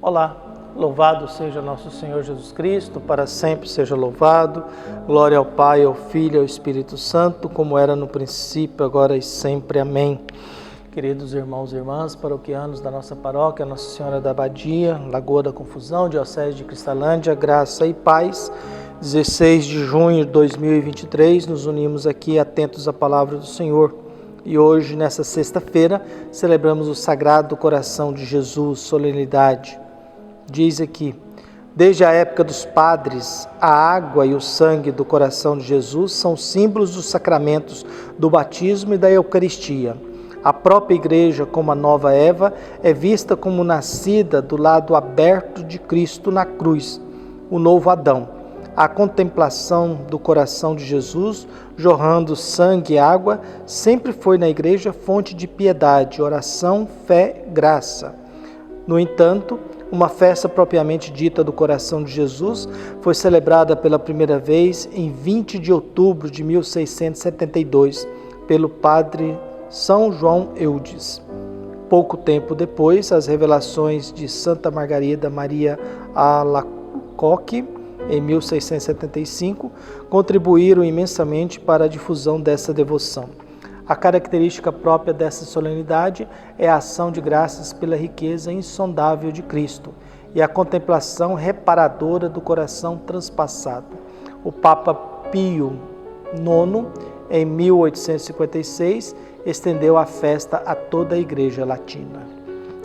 Olá, louvado seja nosso Senhor Jesus Cristo, para sempre seja louvado. Glória ao Pai, ao Filho e ao Espírito Santo, como era no princípio, agora e sempre. Amém. Queridos irmãos e irmãs, paroquianos da nossa paróquia, Nossa Senhora da Abadia, Lagoa da Confusão, Diocese de Cristalândia, graça e paz. 16 de junho de 2023, nos unimos aqui atentos à palavra do Senhor. E hoje, nessa sexta-feira, celebramos o Sagrado Coração de Jesus, solenidade. Diz aqui: desde a época dos padres, a água e o sangue do coração de Jesus são símbolos dos sacramentos do batismo e da Eucaristia. A própria Igreja, como a nova Eva, é vista como nascida do lado aberto de Cristo na cruz, o novo Adão. A contemplação do coração de Jesus, jorrando sangue e água, sempre foi na Igreja fonte de piedade, oração, fé, graça. No entanto, uma festa propriamente dita do coração de Jesus foi celebrada pela primeira vez em 20 de outubro de 1672, pelo padre São João Eudes. Pouco tempo depois, as revelações de Santa Margarida Maria Alacoque, em 1675, contribuíram imensamente para a difusão dessa devoção. A característica própria dessa solenidade é a ação de graças pela riqueza insondável de Cristo e a contemplação reparadora do coração transpassado. O Papa Pio IX, em 1856, estendeu a festa a toda a Igreja Latina.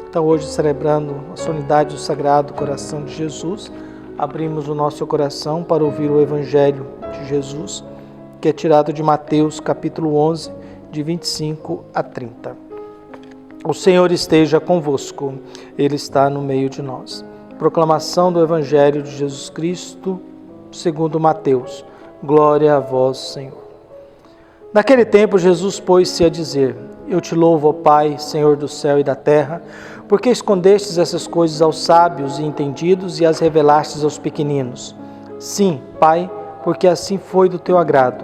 Então, hoje, celebrando a solenidade do Sagrado Coração de Jesus, abrimos o nosso coração para ouvir o Evangelho de Jesus, que é tirado de Mateus, capítulo 11, de 25 a 30. O Senhor esteja convosco, Ele está no meio de nós. Proclamação do Evangelho de Jesus Cristo, segundo Mateus. Glória a vós, Senhor. Naquele tempo, Jesus pôs-se a dizer: Eu te louvo, ó Pai, Senhor do céu e da terra, porque escondestes essas coisas aos sábios e entendidos e as revelastes aos pequeninos. Sim, Pai, porque assim foi do teu agrado.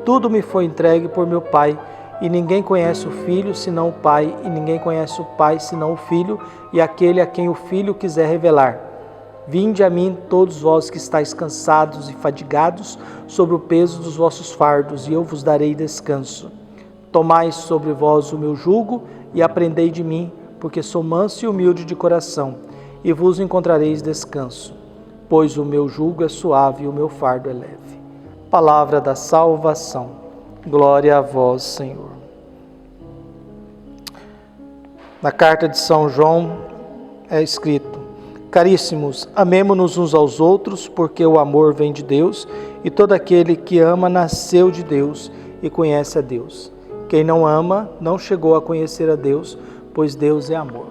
Tudo me foi entregue por meu Pai, e ninguém conhece o Filho senão o Pai, e ninguém conhece o Pai senão o Filho, e aquele a quem o Filho quiser revelar. Vinde a mim, todos vós que estáis cansados e fadigados, sobre o peso dos vossos fardos, e eu vos darei descanso. Tomai sobre vós o meu jugo, e aprendei de mim, porque sou manso e humilde de coração, e vos encontrareis descanso. Pois o meu jugo é suave e o meu fardo é leve. Palavra da salvação. Glória a vós, Senhor. Na carta de São João é escrito: Caríssimos, amemo-nos uns aos outros, porque o amor vem de Deus, e todo aquele que ama nasceu de Deus e conhece a Deus. Quem não ama não chegou a conhecer a Deus, pois Deus é amor.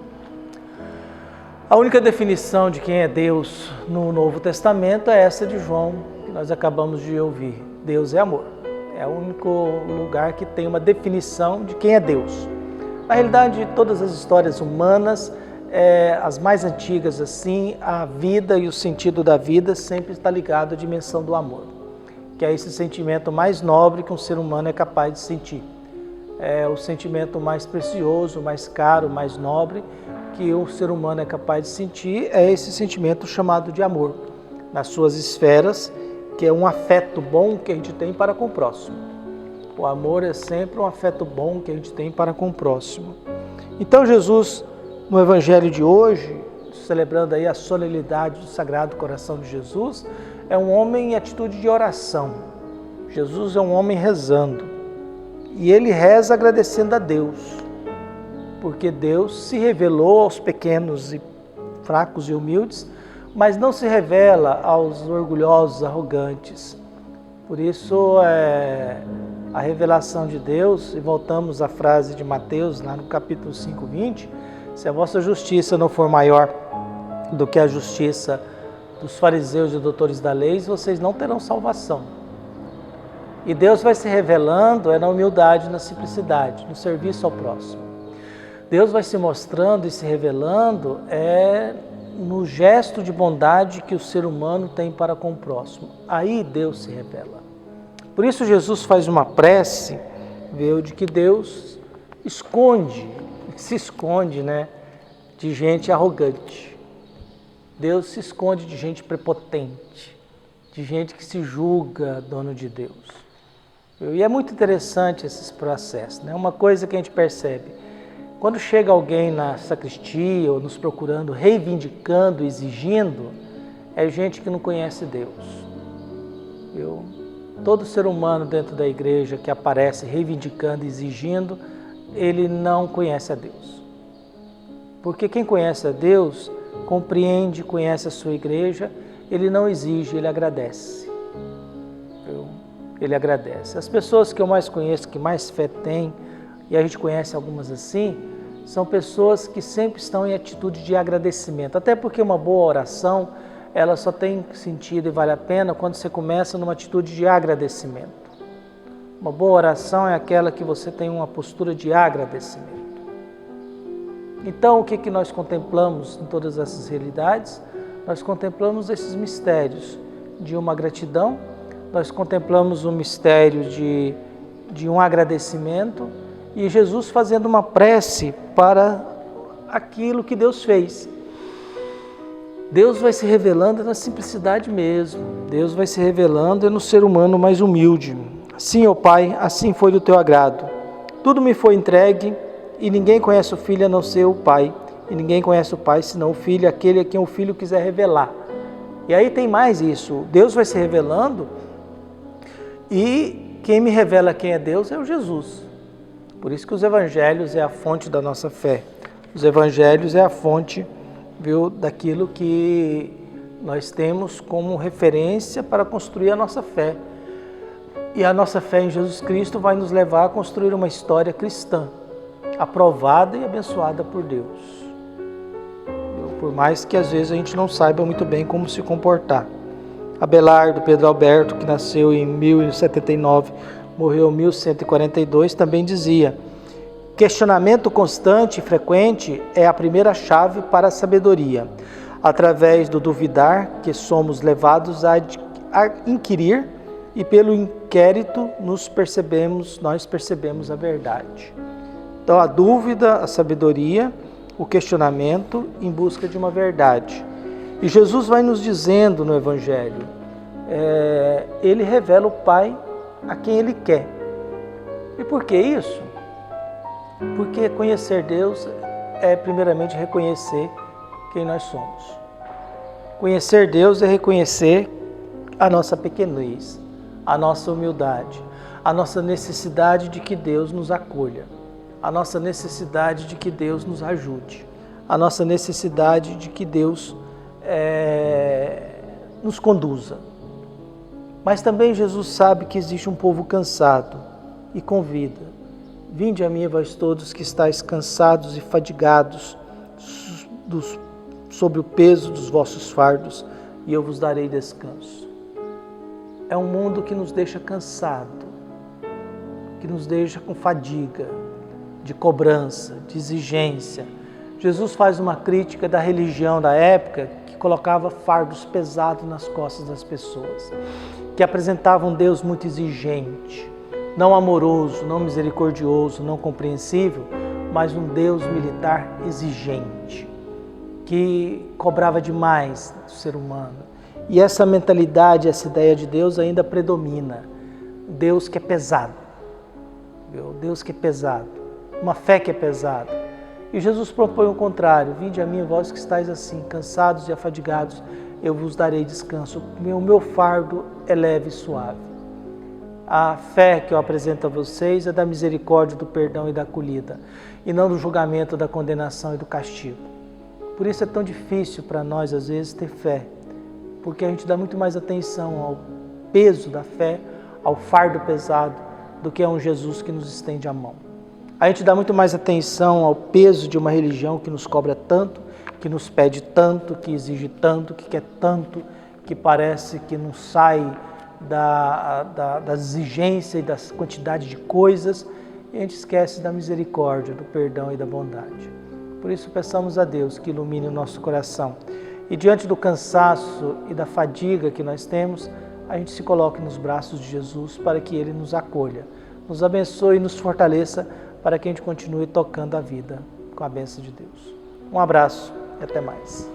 A única definição de quem é Deus no Novo Testamento é essa de João, que nós acabamos de ouvir. Deus é amor. É o único lugar que tem uma definição de quem é Deus. Na realidade, todas as histórias humanas, as mais antigas assim, a vida e o sentido da vida sempre está ligado à dimensão do amor, que é esse sentimento mais nobre que um ser humano é capaz de sentir. É o sentimento mais precioso, mais caro, mais nobre que o ser humano é capaz de sentir, é esse sentimento chamado de amor, nas suas esferas, que é um afeto bom que a gente tem para com o próximo. O amor é sempre um afeto bom que a gente tem para com o próximo. Então Jesus, no Evangelho de hoje, celebrando aí a solenidade do Sagrado Coração de Jesus, é um homem em atitude de oração. Jesus é um homem rezando. E ele reza agradecendo a Deus, porque Deus se revelou aos pequenos e fracos e humildes, mas não se revela aos orgulhosos, arrogantes. Por isso, a revelação de Deus, e voltamos à frase de Mateus, lá no capítulo 5, 20, se a vossa justiça não for maior do que a justiça dos fariseus e doutores da lei, vocês não terão salvação. E Deus vai se revelando na humildade, na simplicidade, no serviço ao próximo. Deus vai se mostrando e se revelando no gesto de bondade que o ser humano tem para com o próximo. Aí Deus se revela. Por isso Jesus faz uma prece, de que Deus se esconde, de gente arrogante. Deus se esconde de gente prepotente, de gente que se julga dono de Deus. E é muito interessante esses processos, né? Uma coisa que a gente percebe, quando chega alguém na sacristia ou nos procurando, reivindicando, exigindo, é gente que não conhece Deus. Todo ser humano dentro da igreja que aparece reivindicando, exigindo, ele não conhece a Deus. Porque quem conhece a Deus, compreende, conhece a sua igreja, ele não exige, ele agradece. Ele agradece. As pessoas que eu mais conheço, que mais fé têm, e a gente conhece algumas assim, são pessoas que sempre estão em atitude de agradecimento. Até porque uma boa oração, ela só tem sentido e vale a pena quando você começa numa atitude de agradecimento. Uma boa oração é aquela que você tem uma postura de agradecimento. Então, o que nós contemplamos em todas essas realidades? Nós contemplamos esses mistérios de uma gratidão, nós contemplamos o mistério de um agradecimento e Jesus fazendo uma prece para aquilo que Deus fez. Deus vai se revelando na simplicidade mesmo. Deus vai se revelando no ser humano mais humilde. Sim, ó Pai, assim foi do teu agrado. Tudo me foi entregue e ninguém conhece o Filho a não ser o Pai. E ninguém conhece o Pai senão o Filho, aquele a quem o Filho quiser revelar. E aí tem mais isso. Deus vai se revelando e quem me revela quem é Deus é o Jesus. Por isso que os evangelhos é a fonte da nossa fé. Os evangelhos é a fonte, daquilo que nós temos como referência para construir a nossa fé. E a nossa fé em Jesus Cristo vai nos levar a construir uma história cristã, aprovada e abençoada por Deus. Por mais que às vezes a gente não saiba muito bem como se comportar. Abelardo Pedro Alberto, que nasceu em 1079, morreu em 1142, também dizia: questionamento constante e frequente é a primeira chave para a sabedoria. Através do duvidar que somos levados a inquirir e pelo inquérito nós percebemos a verdade. Então a dúvida, a sabedoria, o questionamento em busca de uma verdade. E Jesus vai nos dizendo no Evangelho, Ele revela o Pai a quem Ele quer. E por que isso? Porque conhecer Deus é primeiramente reconhecer quem nós somos. Conhecer Deus é reconhecer a nossa pequenez, a nossa humildade, a nossa necessidade de que Deus nos acolha, a nossa necessidade de que Deus nos ajude, a nossa necessidade de que Deus nos conduza. Mas também Jesus sabe que existe um povo cansado e convida: vinde a mim, vós todos que estáis cansados e fadigados sob o peso dos vossos fardos, e eu vos darei descanso. É um mundo que nos deixa cansado, que nos deixa com fadiga, de cobrança, de exigência. Jesus faz uma crítica da religião da época que colocava fardos pesados nas costas das pessoas, que apresentava um Deus muito exigente, não amoroso, não misericordioso, não compreensível, mas um Deus militar exigente, que cobrava demais do ser humano. E essa mentalidade, essa ideia de Deus ainda predomina. Deus que é pesado. Deus que é pesado. Uma fé que é pesada. E Jesus propõe o contrário: vinde a mim, vós que estáis assim, cansados e afadigados, eu vos darei descanso. O meu fardo é leve e suave. A fé que eu apresento a vocês é da misericórdia, do perdão e da acolhida, e não do julgamento, da condenação e do castigo. Por isso é tão difícil para nós, às vezes, ter fé, porque a gente dá muito mais atenção ao peso da fé, ao fardo pesado, do que a um Jesus que nos estende a mão. A gente dá muito mais atenção ao peso de uma religião que nos cobra tanto, que nos pede tanto, que exige tanto, que quer tanto, que parece que não sai da exigência e da quantidade de coisas, e a gente esquece da misericórdia, do perdão e da bondade. Por isso peçamos a Deus que ilumine o nosso coração e diante do cansaço e da fadiga que nós temos, a gente se coloque nos braços de Jesus para que Ele nos acolha, nos abençoe e nos fortaleça para que a gente continue tocando a vida com a bênção de Deus. Um abraço e até mais.